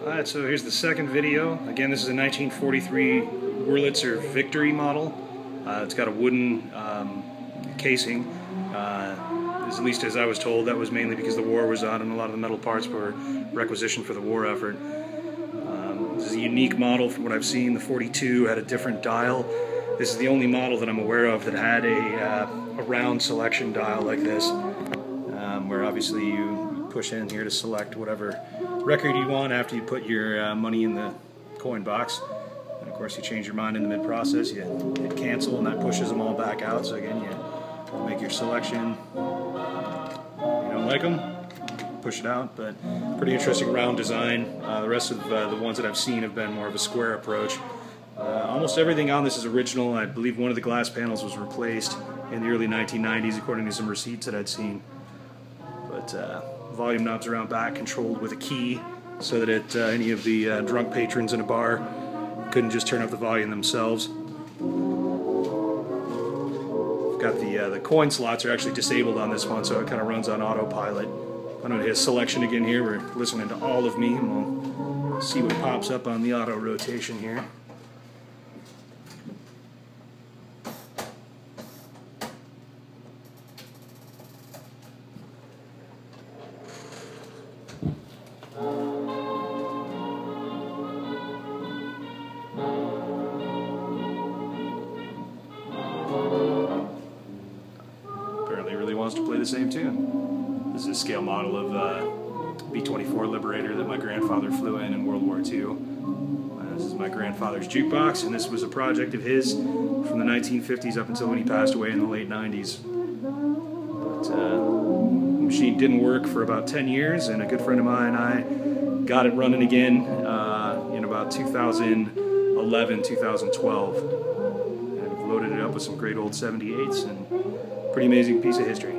Alright, so here's the second video. Again, this is a 1943 Wurlitzer Victory model. It's got a wooden casing. At least as I was told, that was mainly because the war was on and a lot of the metal parts were requisitioned for the war effort. This is a unique model from what I've seen. The 42 had a different dial. This is the only model that I'm aware of that had a round selection dial like this, where obviously you push in here to select whatever record you want after you put your money in the coin box. And of course you change your mind in the mid-process, you hit cancel and that pushes them all back out. So again, you make your selection. You don't like them, push it out, but pretty interesting round design. The rest of the ones that I've seen have been more of a square approach. Almost everything on this is original. I believe one of the glass panels was replaced in the early 1990s according to some receipts that I'd seen. But volume knobs around back controlled with a key so that any of the drunk patrons in a bar couldn't just turn up the volume themselves. Got the coin slots are actually disabled on this one, so it kind of runs on autopilot. I'm going to hit selection again here. We're listening to all of me, and we'll see what pops up on the auto rotation here. Apparently really wants to play the same tune. This is a scale model of B-24 Liberator that my grandfather flew in World War II. This is my grandfather's jukebox, and this was a project of his from the 1950s up until when he passed away in the late 90s. But, the machine didn't work for about 10 years, and a good friend of mine and I got it running again in about 2011, 2012. And I've loaded it up with some great old 78s, and pretty amazing piece of history.